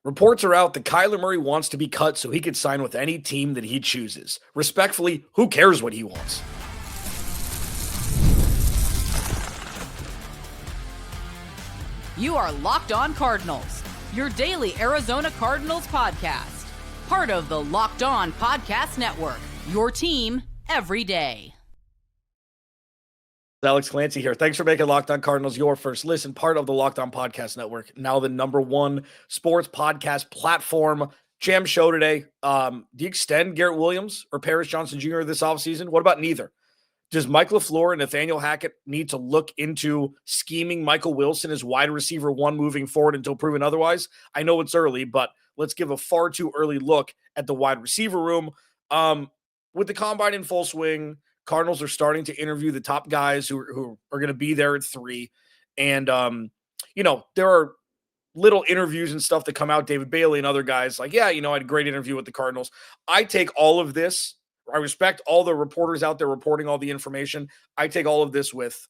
Reports are out that Kyler Murray wants to be cut so he could sign with any team that he chooses. Respectfully, who cares what he wants? You are Locked On Cardinals, your daily Arizona Cardinals podcast. Part of the Locked On Podcast Network, your team every day. Alex Clancy here. Thanks for making Locked On Cardinals your first listen, part of the Locked On Podcast Network, now the #1 sports podcast platform. Jam show today. Do you extend Garrett Williams or Paris Johnson Jr. this offseason? What about neither? Does Mike LaFleur and Nathaniel Hackett need to look into scheming Michael Wilson as wide receiver 1 moving forward until proven otherwise? I know it's early, but let's give a far too early look at the wide receiver room. With the combine in full swing, Cardinals are starting to interview the top guys who are going to be there at 3. And, there are little interviews and stuff that come out. David Bailey and other guys like, I had a great interview with the Cardinals. I take all of this. I respect all the reporters out there reporting all the information. I take all of this with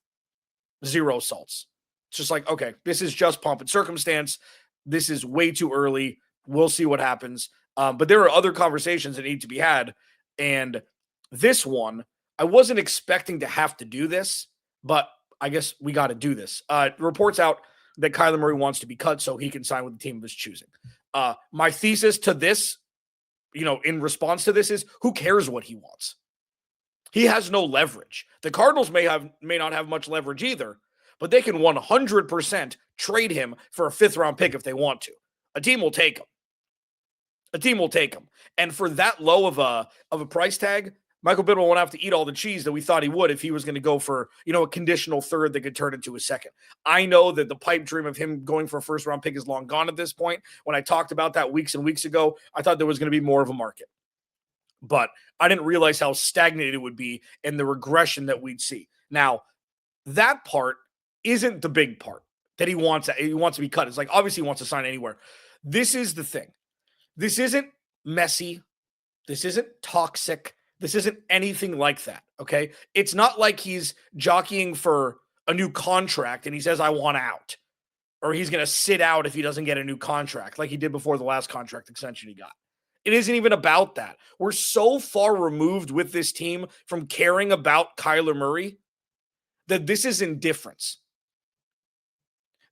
zero salts. It's just like, okay, this is just pomp and circumstance. This is way too early. We'll see what happens. But there are other conversations that need to be had. And this one, I wasn't expecting to have to do this, but I guess we got to do this. Reports out that Kyler Murray wants to be cut so he can sign with the team of his choosing. My thesis to this, in response to this is, who cares what he wants? He has no leverage. The Cardinals may not have much leverage either, but they can 100% trade him for a 5th-round pick if they want to. A team will take him. And for that low of a price tag, Michael Bidwell won't have to eat all the cheese that we thought he would if he was going to go for, a conditional 3rd that could turn into a 2nd. I know that the pipe dream of him going for a 1st-round pick is long gone at this point. When I talked about that weeks and weeks ago, I thought there was going to be more of a market. But I didn't realize how stagnant it would be and the regression that we'd see. Now, that part isn't the big part that he wants to be cut. It's like, obviously he wants to sign anywhere. This is the thing. This isn't messy. This isn't toxic. This isn't anything like that, okay? It's not like he's jockeying for a new contract and he says, I want out. Or he's going to sit out if he doesn't get a new contract like he did before the last contract extension he got. It isn't even about that. We're so far removed with this team from caring about Kyler Murray that this is indifference.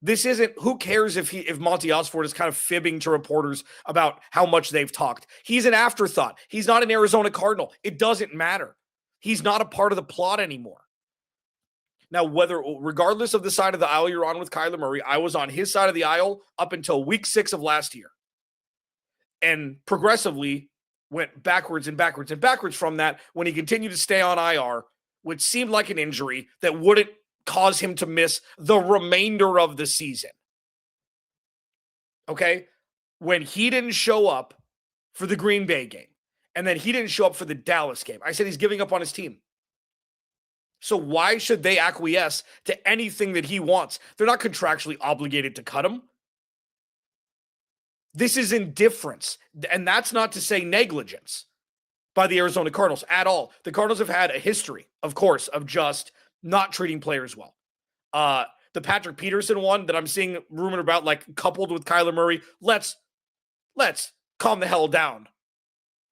This isn't, who cares if Monty Osford is kind of fibbing to reporters about how much they've talked. He's an afterthought. He's not an Arizona Cardinal. It doesn't matter. He's not a part of the plot anymore. Now, regardless of the side of the aisle you're on with Kyler Murray, I was on his side of the aisle up until week 6 of last year. And progressively went backwards and backwards and backwards from that when he continued to stay on IR, which seemed like an injury that wouldn't cause him to miss the remainder of the season. Okay? When he didn't show up for the Green Bay game, and then he didn't show up for the Dallas game, I said he's giving up on his team. So why should they acquiesce to anything that he wants? They're not contractually obligated to cut him. This is indifference. And that's not to say negligence by the Arizona Cardinals at all. The Cardinals have had a history, of course, of just not treating players well. The Patrick Peterson one that I'm seeing rumored about, like coupled with Kyler Murray, let's calm the hell down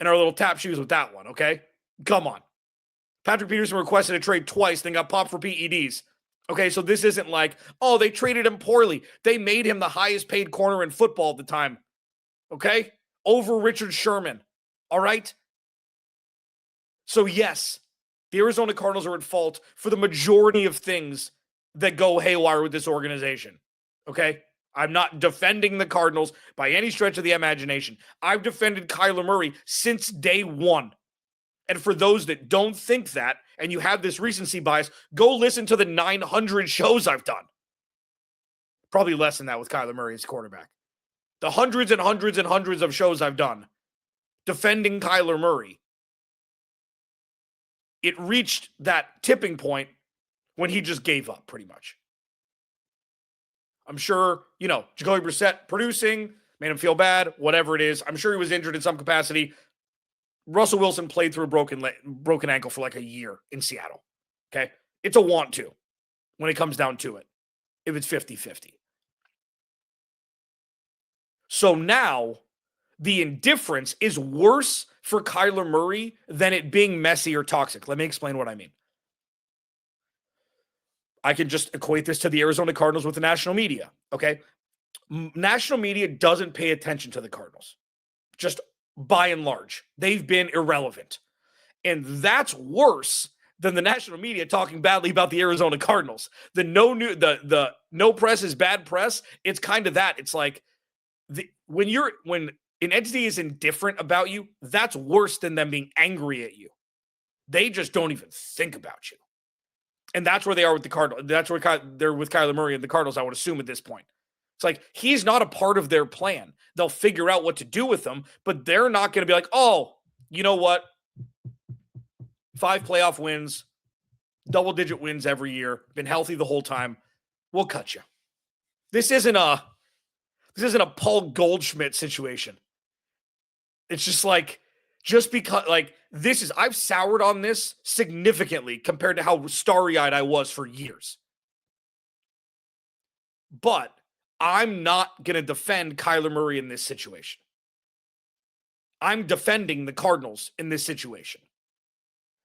in our little tap shoes with that one, okay? Come on. Patrick Peterson requested a trade twice, then got popped for PEDs. Okay, so this isn't like, oh, they traded him poorly. They made him the highest paid corner in football at the time, okay? Over Richard Sherman, all right? So yes, the Arizona Cardinals are at fault for the majority of things that go haywire with this organization, okay? I'm not defending the Cardinals by any stretch of the imagination. I've defended Kyler Murray since day one. And for those that don't think that, and you have this recency bias, go listen to the 900 shows I've done. Probably less than that with Kyler Murray as quarterback. The hundreds and hundreds and hundreds of shows I've done defending Kyler Murray. It reached that tipping point when he just gave up, pretty much. I'm sure, Jacoby Brissett producing, made him feel bad, whatever it is. I'm sure he was injured in some capacity. Russell Wilson played through a broken ankle for like a year in Seattle, okay? It's a want to when it comes down to it, if it's 50-50. So now the indifference is worse for Kyler Murray than it being messy or toxic. Let me explain what I mean. I can just equate this to the Arizona Cardinals with the national media, okay? National media doesn't pay attention to the Cardinals, just by and large. They've been irrelevant. And that's worse than the national media talking badly about the Arizona Cardinals. The no press is bad press. It's kind of that. It's like when an entity is indifferent about you, that's worse than them being angry at you. They just don't even think about you. And that's where they are with the Cardinals. That's where they're with Kyler Murray and the Cardinals, I would assume, at this point. It's like he's not a part of their plan. They'll figure out what to do with him, but they're not going to be like, oh, you know what? 5 playoff wins, double-digit wins every year, been healthy the whole time. We'll cut you. This isn't a Paul Goldschmidt situation. It's just like, just because, like, I've soured on this significantly compared to how starry-eyed I was for years. But I'm not going to defend Kyler Murray in this situation. I'm defending the Cardinals in this situation.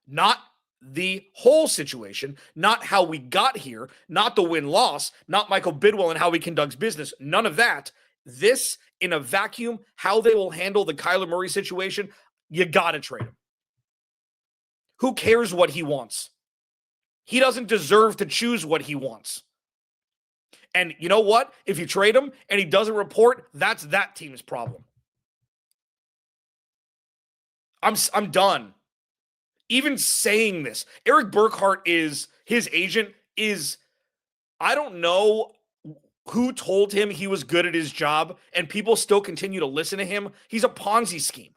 Not the whole situation, not how we got here, not the win-loss, not Michael Bidwell and how he conducts business. None of that. This, in a vacuum, how they will handle the Kyler Murray situation, you got to trade him. Who cares what he wants? He doesn't deserve to choose what he wants. And you know what? If you trade him and he doesn't report, that's that team's problem. I'm done. Even saying this, Eric Burkhart his agent is, I don't know who told him he was good at his job, and people still continue to listen to him. He's a Ponzi scheme.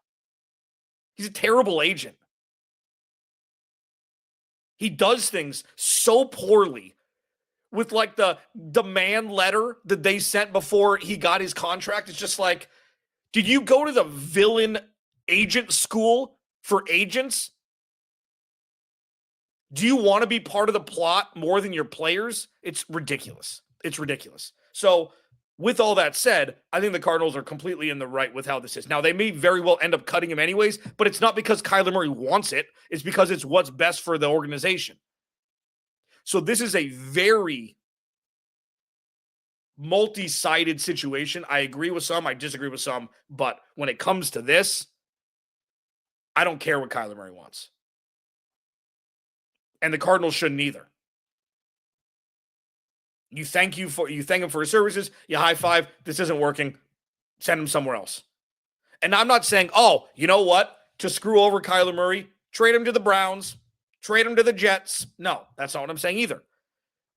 He's a terrible agent. He does things so poorly with like the demand letter that they sent before he got his contract. It's just like, did you go to the villain agent school for agents? Do you want to be part of the plot more than your players? It's ridiculous. It's ridiculous. So with all that said, I think the Cardinals are completely in the right with how this is. Now, they may very well end up cutting him anyways, but it's not because Kyler Murray wants it. It's because it's what's best for the organization. So this is a very multi-sided situation. I agree with some. I disagree with some. But when it comes to this, I don't care what Kyler Murray wants. And the Cardinals shouldn't either. You thank him for his services. You high five. This isn't working. Send him somewhere else. And I'm not saying, oh, you know what? To screw over Kyler Murray, trade him to the Browns, trade him to the Jets. No, that's not what I'm saying either.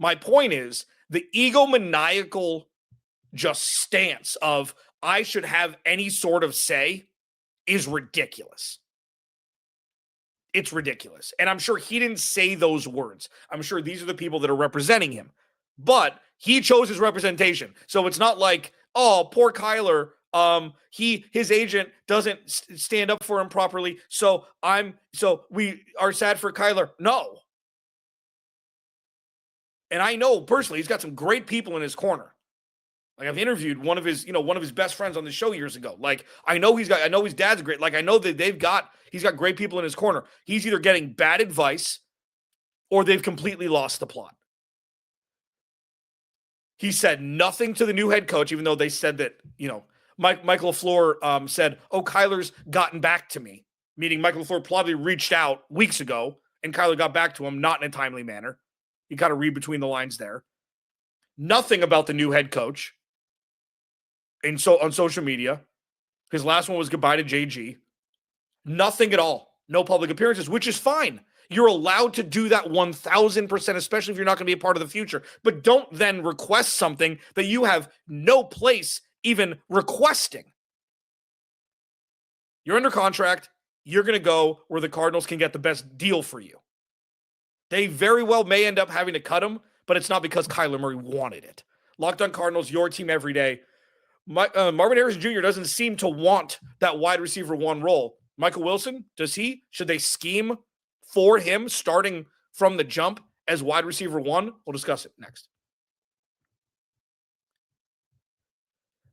My point is the egomaniacal just stance of I should have any sort of say is ridiculous. It's ridiculous. And I'm sure he didn't say those words. I'm sure these are the people that are representing him. But he chose his representation. So it's not like, oh, poor Kyler, his agent doesn't stand up for him properly. So we are sad for Kyler. No. And I know personally he's got some great people in his corner. Like I've interviewed one of his best friends on the show years ago. Like I know his dad's great. Like I know that he's got great people in his corner. He's either getting bad advice or they've completely lost the plot. He said nothing to the new head coach, even though they said that, Michael LaFleur said, oh, Kyler's gotten back to me, meaning Michael LaFleur probably reached out weeks ago and Kyler got back to him, not in a timely manner. You got to read between the lines there. Nothing about the new head coach. And so on social media, his last one was goodbye to JG. Nothing at all. No public appearances, which is fine. You're allowed to do that 1,000%, especially if you're not going to be a part of the future. But don't then request something that you have no place even requesting. You're under contract. You're going to go where the Cardinals can get the best deal for you. They very well may end up having to cut him, but it's not because Kyler Murray wanted it. Locked On Cardinals, your team every day. Marvin Harrison Jr. doesn't seem to want that wide receiver one role. Michael Wilson, does he? Should they scheme for him starting from the jump as wide receiver one? We'll discuss it next.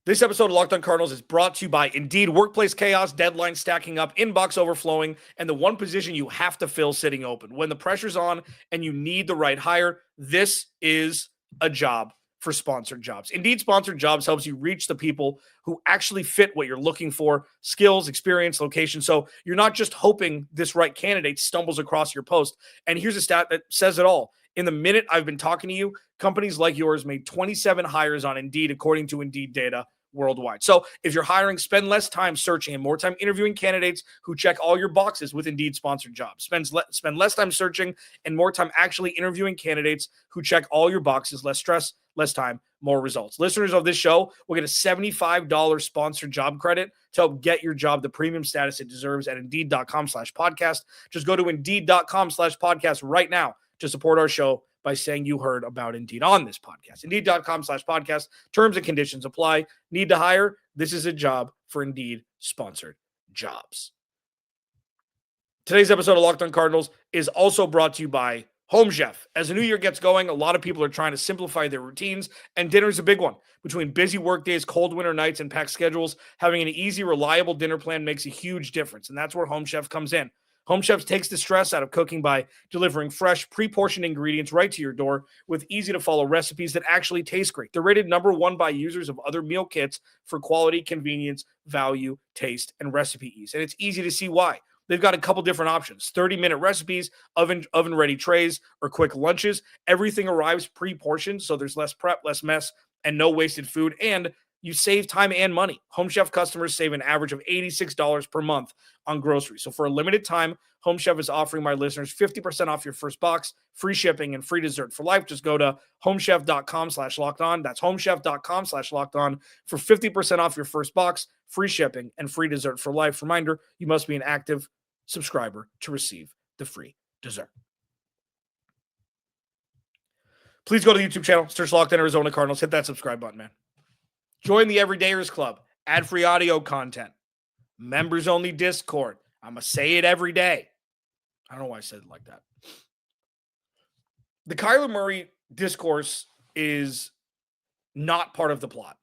This episode of Locked On Cardinals is brought to you by Indeed. Workplace chaos, deadlines stacking up, inbox overflowing, and the one position you have to fill sitting open. When the pressure's on and you need the right hire, this is a job for sponsored jobs. Indeed Sponsored Jobs helps you reach the people who actually fit what you're looking for, skills, experience, location. So you're not just hoping this right candidate stumbles across your post. And here's a stat that says it all. In the minute I've been talking to you, companies like yours made 27 hires on Indeed, according to Indeed data worldwide. So if you're hiring, spend less time searching and more time interviewing candidates who check all your boxes with Indeed Sponsored Jobs. Spend less time searching and more time actually interviewing candidates who check all your boxes. Less stress, less time, more results. Listeners of this show will get a $75 sponsored job credit to help get your job the premium status it deserves at Indeed.com/podcast. Just go to Indeed.com/podcast right now to support our show by saying you heard about Indeed on this podcast. Indeed.com/podcast. Terms and conditions apply. Need to hire? This is a job for Indeed sponsored jobs. Today's episode of Locked On Cardinals is also brought to you by Home Chef. As the new year gets going, a lot of people are trying to simplify their routines, and dinner is a big one. Between busy work days, cold winter nights, and packed schedules, having an easy, reliable dinner plan makes a huge difference, and that's where Home Chef comes in. Home Chef takes the stress out of cooking by delivering fresh, pre-portioned ingredients right to your door with easy-to-follow recipes that actually taste great. They're rated #1 by users of other meal kits for quality, convenience, value, taste, and recipe ease. And it's easy to see why. They've got a couple different options: 30-minute recipes, oven-ready trays, or quick lunches. Everything arrives pre-portioned, so there's less prep, less mess, and no wasted food. And you save time and money. Home Chef customers save an average of $86 per month on groceries. So for a limited time, Home Chef is offering my listeners 50% off your first box, free shipping, and free dessert for life. Just go to homechef.com/lockedon. That's homechef.com/lockedon for 50% off your first box, free shipping, and free dessert for life. Reminder, you must be an active subscriber to receive the free dessert. Please go to the YouTube channel, search Locked On Arizona Cardinals, hit that subscribe button, man. Join the Everydayers Club, ad-free audio content, members-only Discord. I'm going to say it every day. I don't know why I said it like that. The Kyler Murray discourse is not part of the plot.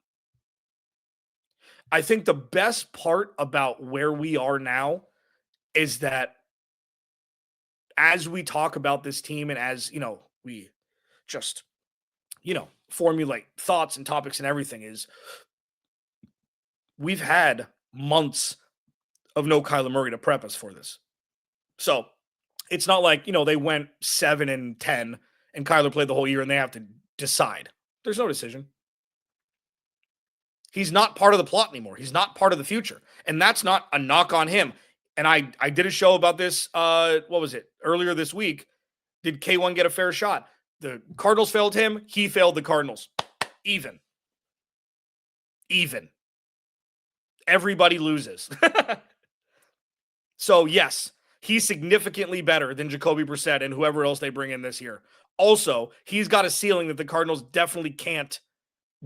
I think the best part about where we are now is that as we talk about this team and as, we just, formulate thoughts and topics and everything, is we've had months of no Kyler Murray to prep us for this. So it's not like, they went 7-10 and Kyler played the whole year and they have to decide. There's no decision. He's not part of the plot anymore. He's not part of the future. And that's not a knock on him. And I did a show about this, earlier this week. Did K1 get a fair shot? The Cardinals failed him. He failed the Cardinals. Even. Everybody loses. So, yes, he's significantly better than Jacoby Brissett and whoever else they bring in this year. Also, he's got a ceiling that the Cardinals definitely can't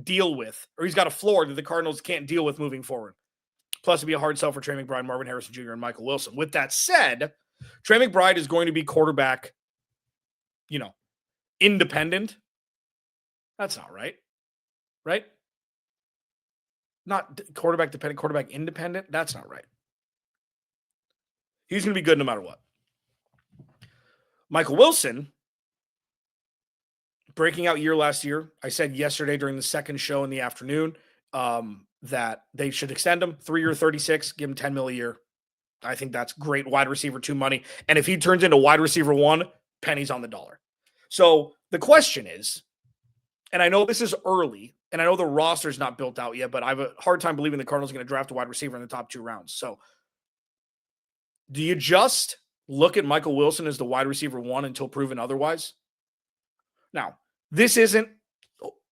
deal with, or he's got a floor that the Cardinals can't deal with moving forward. Plus, it'd be a hard sell for Trey McBride, Marvin Harrison Jr., and Michael Wilson. With that said, Trey McBride is going to be quarterback, independent. That's not right. Right? Not quarterback dependent, quarterback independent. That's not right. He's going to be good no matter what. Michael Wilson, breaking out year last year. I said yesterday during the second show in the afternoon that they should extend him 3-year, 36, give him $10 million a year. I think that's great wide receiver 2 money. And if he turns into wide receiver 1, pennies on the dollar. So the question is, and I know this is early, and I know the roster's not built out yet, but I have a hard time believing the Cardinals are going to draft a wide receiver in the top 2 rounds. So do you just look at Michael Wilson as the wide receiver 1 until proven otherwise? Now, this isn't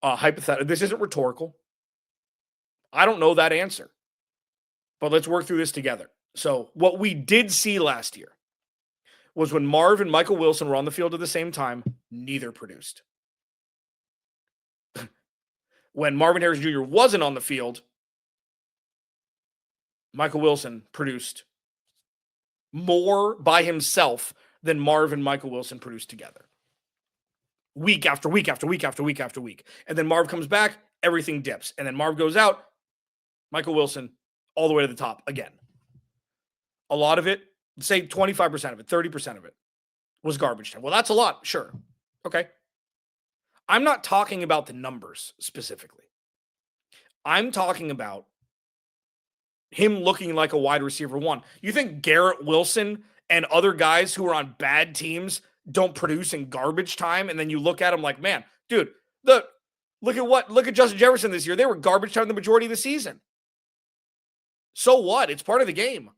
hypothetical. This isn't rhetorical. I don't know that answer, but let's work through this together. So what we did see last year was when Marv and Michael Wilson were on the field at the same time, neither produced. When Marvin Harrison Jr. wasn't on the field, Michael Wilson produced more by himself than Marv and Michael Wilson produced together. Week after week after week after week after week. And then Marv comes back, everything dips. And then Marv goes out, Michael Wilson, all the way to the top again. A lot of it, say 25% of it, 30% of it was garbage time. Well, that's a lot. Sure. Okay. I'm not talking about the numbers specifically. I'm talking about him looking like a wide receiver one. You think Garrett Wilson and other guys who are on bad teams don't produce in garbage time? And then you look at them like, man, dude, look at Justin Jefferson this year. They were garbage time the majority of the season. So what? It's part of the game.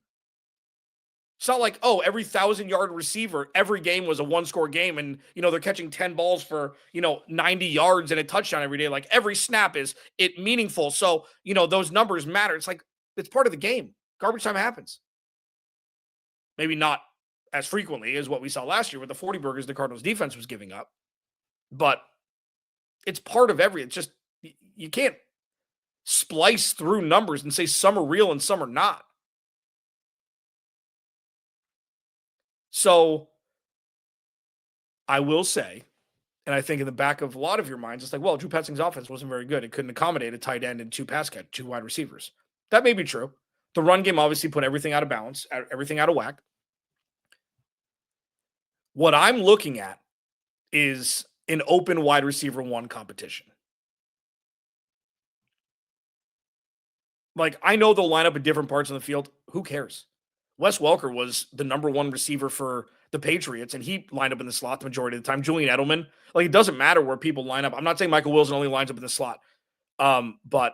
It's not like, oh, every 1,000-yard receiver, every game was a one-score game, and, they're catching 10 balls for, 90 yards and a touchdown every day. Like, every snap is it meaningful. So, those numbers matter. It's like, it's part of the game. Garbage time happens. Maybe not as frequently as what we saw last year with the 40 burgers the Cardinals defense was giving up. But it's part of it's just, you can't splice through numbers and say some are real and some are not. So I will say, and I think in the back of a lot of your minds, it's like, well, Drew Petzing's offense wasn't very good. It couldn't accommodate a tight end and two wide receivers. That may be true. The run game obviously put everything out of balance, everything out of whack. What I'm looking at is an open wide receiver one competition. Like, I know they'll line up at different parts of the field. Who cares? Wes Welker was the number one receiver for the Patriots, and he lined up in the slot the majority of the time. Julian Edelman, like, it doesn't matter where people line up. I'm not saying Michael Wilson only lines up in the slot, but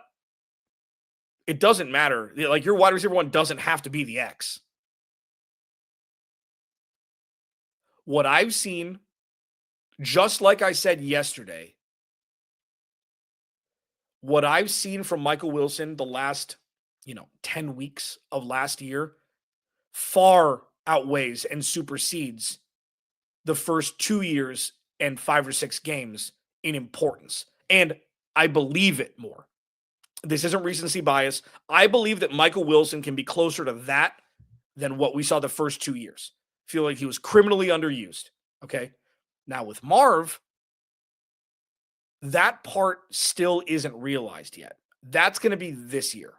it doesn't matter. Like, your wide receiver one doesn't have to be the X. What I've seen, just like I said yesterday, what I've seen from Michael Wilson the last, 10 weeks of last year far outweighs and supersedes the first 2 years and 5 or 6 games in importance. And I believe it more. This isn't recency bias. I believe that Michael Wilson can be closer to that than what we saw the first 2 years. I feel like he was criminally underused. Okay. Now with Marv, that part still isn't realized yet. That's going to be this year.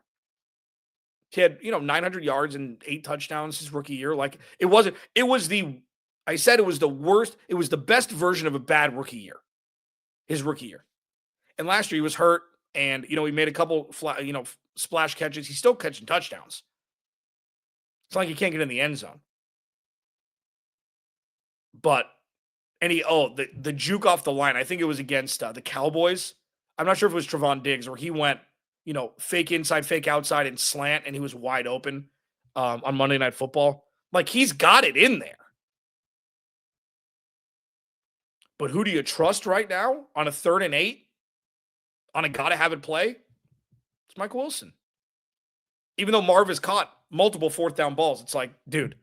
He had, 900 yards and 8 touchdowns his rookie year. Like, it was the worst. It was the best version of a bad rookie year, his rookie year. And last year he was hurt and, he made a couple, splash catches. He's still catching touchdowns. It's like he can't get in the end zone. But, the juke off the line, I think it was against the Cowboys. I'm not sure if it was Trevon Diggs where he went, fake inside, fake outside, and slant, and he was wide open on Monday Night Football. Like, he's got it in there. But who do you trust right now on a 3rd and 8? On a gotta-have-it play? It's Michael Wilson. Even though Marv has caught multiple 4th down balls, it's like, dude,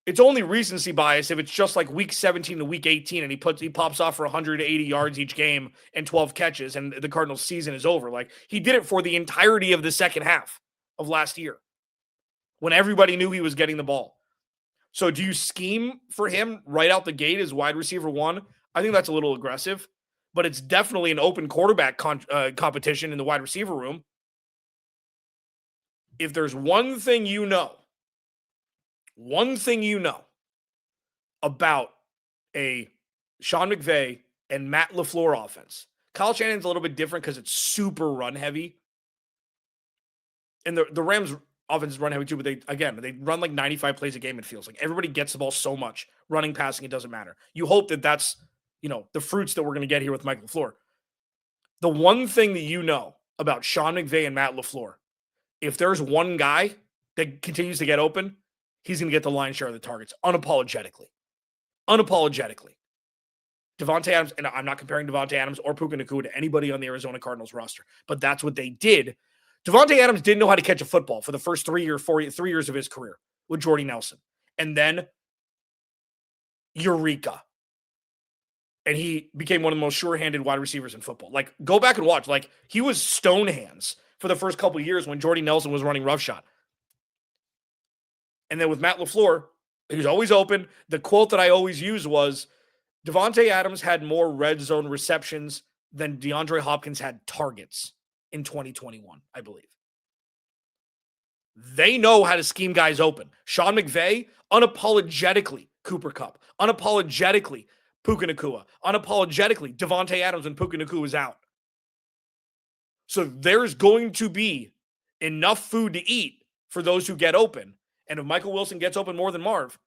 it's only recency bias if it's just like week 17 to week 18 and he pops off for 180 yards each game and 12 catches and the Cardinals season is over. Like, he did it for the entirety of the second half of last year when everybody knew he was getting the ball. So do you scheme for him right out the gate as wide receiver one? I think that's a little aggressive, but it's definitely an open quarterback competition in the wide receiver room. If there's one thing you know about a Sean McVay and Matt LaFleur offense. Kyle Shanahan's a little bit different because it's super run heavy. And the Rams offense is run heavy too, but they run like 95 plays a game, it feels like. Everybody gets the ball so much. Running, passing, it doesn't matter. You hope that that's, the fruits that we're going to get here with Mike LaFleur. The one thing that you know about Sean McVay and Matt LaFleur, if there's one guy that continues to get open, he's going to get the lion's share of the targets unapologetically. Devontae Adams, and I'm not comparing Devontae Adams or Puka Nacua to anybody on the Arizona Cardinals roster, but that's what they did. Devontae Adams didn't know how to catch a football for the first 3 years of his career with Jordy Nelson. And then, eureka. And he became one of the most sure-handed wide receivers in football. Like, go back and watch. Like, he was stone hands for the first couple of years when Jordy Nelson was running roughshod. And then with Matt LaFleur, he was always open. The quote that I always use was, Devontae Adams had more red zone receptions than DeAndre Hopkins had targets in 2021, I believe. They know how to scheme guys open. Sean McVay, unapologetically, Cooper Kupp, unapologetically, Puka Nacua, unapologetically, Devontae Adams when Puka Nacua is out. So there's going to be enough food to eat for those who get open. And if Michael Wilson gets open more than Marv,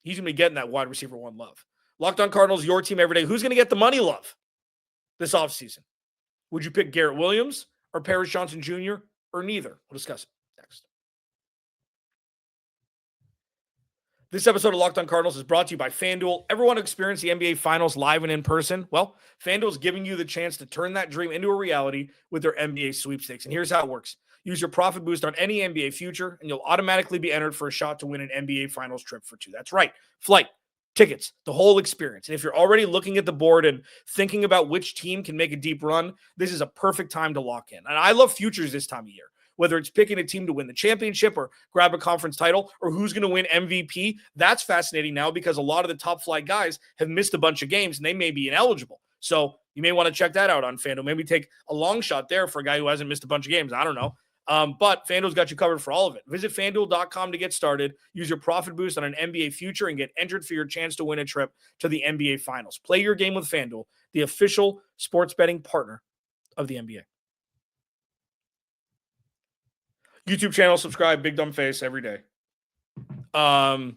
he's going to be getting that wide receiver one love. Locked On Cardinals, your team every day. Who's going to get the money love this offseason? Would you pick Garrett Williams or Paris Johnson Jr. or neither? We'll discuss it next. This episode of Locked On Cardinals is brought to you by FanDuel. Ever want to experience the NBA Finals live and in person? Well, FanDuel is giving you the chance to turn that dream into a reality with their NBA sweepstakes. And here's how it works. Use your profit boost on any NBA future, and you'll automatically be entered for a shot to win an NBA Finals trip for two. That's right. Flight, tickets, the whole experience. And if you're already looking at the board and thinking about which team can make a deep run, this is a perfect time to lock in. And I love futures this time of year. Whether it's picking a team to win the championship or grab a conference title or who's going to win MVP, that's fascinating now because a lot of the top flight guys have missed a bunch of games and they may be ineligible. So you may want to check that out on FanDuel. Maybe take a long shot there for a guy who hasn't missed a bunch of games. I don't know. But FanDuel's got you covered for all of it. Visit FanDuel.com to get started. Use your profit boost on an NBA future and get entered for your chance to win a trip to the NBA Finals. Play your game with FanDuel, the official sports betting partner of the NBA. YouTube channel, subscribe, big dumb face every day. So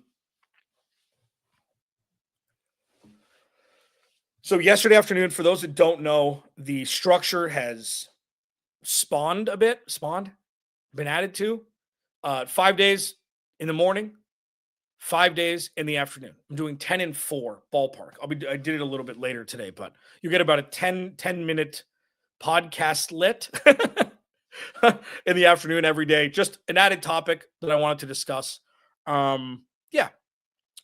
yesterday afternoon, for those that don't know, the structure has been added to 5 days in the morning, 5 days in the afternoon. I'm doing 10 and 4 ballpark. I did it a little bit later today, but you get about a 10 minute podcast lit in the afternoon every day. Just an added topic that I wanted to discuss.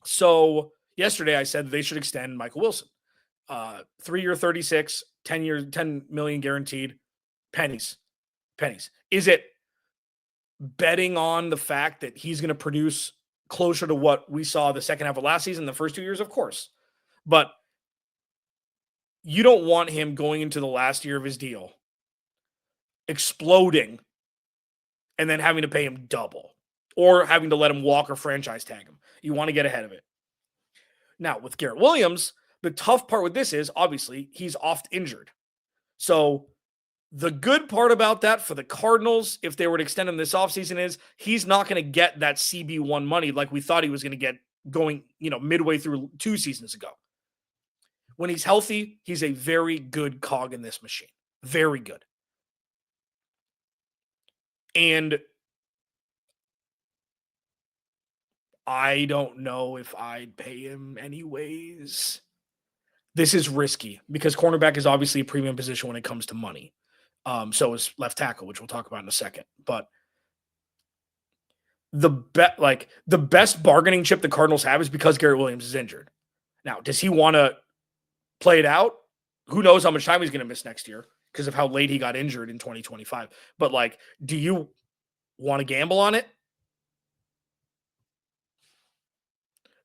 So yesterday I said they should extend Michael Wilson. 3-year 36, 10 million guaranteed. Pennies. Is it betting on the fact that he's going to produce closer to what we saw the second half of last season, the first 2 years? Of course. But you don't want him going into the last year of his deal exploding and then having to pay him double or having to let him walk or franchise tag him. You want to get ahead of it. Now, with Garrett Williams, the tough part with this is, obviously, he's oft injured. So the good part about that for the Cardinals, if they were to extend him this offseason, is he's not going to get that CB1 money like we thought he was going to get going, midway through 2 seasons ago. When he's healthy, he's a very good cog in this machine. Very good. And I don't know if I'd pay him anyways. This is risky because cornerback is obviously a premium position when it comes to money. So is left tackle, which we'll talk about in a second. But the best bargaining chip the Cardinals have is because Garrett Williams is injured. Now, does he want to play it out? Who knows how much time he's going to miss next year because of how late he got injured in 2025. But do you want to gamble on it?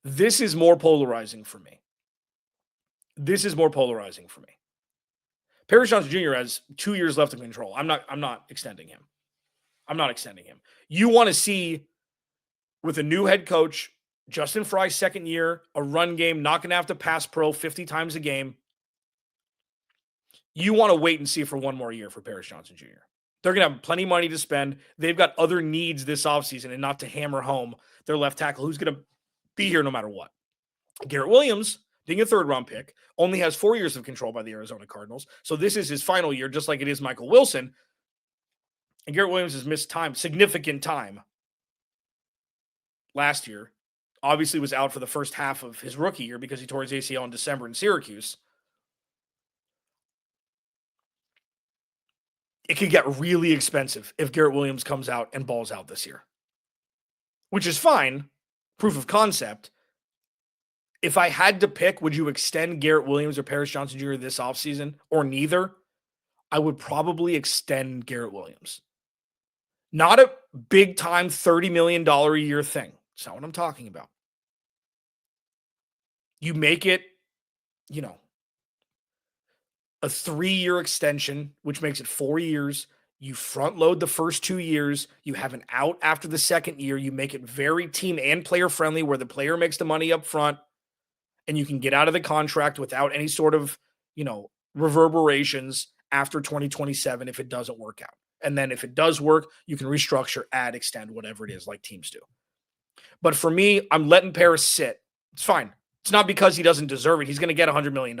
This is more polarizing for me. Paris Johnson Jr. has 2 years left in control. I'm not extending him. You want to see, with a new head coach, Justin Fry's second year, a run game, not going to have to pass pro 50 times a game. You want to wait and see for one more year for Paris Johnson Jr. They're going to have plenty of money to spend. They've got other needs this offseason, and not to hammer home their left tackle, who's going to be here no matter what. Garrett Williams, being a third-round pick, only has 4 years of control by the Arizona Cardinals. So this is his final year, just like it is Michael Wilson. And Garrett Williams has missed time, significant time, last year. Obviously was out for the first half of his rookie year because he tore his ACL in December in Syracuse. It could get really expensive if Garrett Williams comes out and balls out this year, which is fine. Proof of concept. If I had to pick, would you extend Garrett Williams or Paris Johnson Jr. this offseason or neither? I would probably extend Garrett Williams. Not a big time $30 million a year thing. That's not what I'm talking about. You make it, a 3-year extension, which makes it 4 years. You front load the first 2 years. You have an out after the second year. You make it very team and player friendly where the player makes the money up front and you can get out of the contract without any sort of, reverberations after 2027 if it doesn't work out. And then if it does work, you can restructure, add, extend, whatever it is, like teams do. But for me, I'm letting Paris sit. It's fine. It's not because he doesn't deserve it. He's going to get $100 million.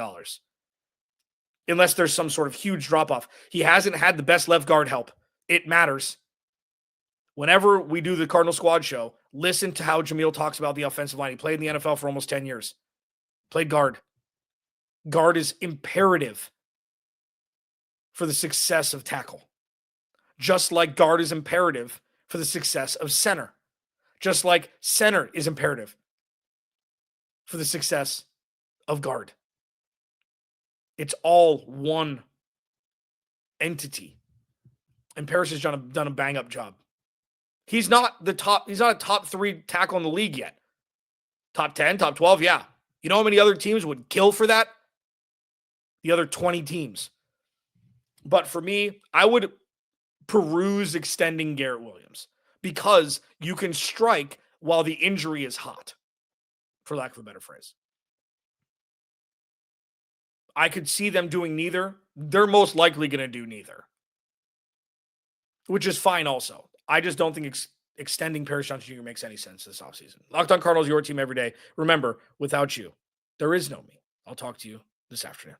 Unless there's some sort of huge drop-off. He hasn't had the best left guard help. It matters. Whenever we do the Cardinal Squad show, listen to how Jamil talks about the offensive line. He played in the NFL for almost 10 years. Played guard. Guard is imperative for the success of tackle. Just like guard is imperative for the success of center. Just like center is imperative for the success of guard. It's all one entity. And Paris has done a bang-up job. He's not a top 3 tackle in the league yet. Top 10, top 12, yeah. You know how many other teams would kill for that? The other 20 teams. But for me, I would peruse extending Garrett Williams because you can strike while the injury is hot, for lack of a better phrase. I could see them doing neither. They're most likely going to do neither, which is fine also. I just don't think extending Paris Johnson Jr. makes any sense this offseason. Locked On Cardinals, your team every day. Remember, without you, there is no me. I'll talk to you this afternoon.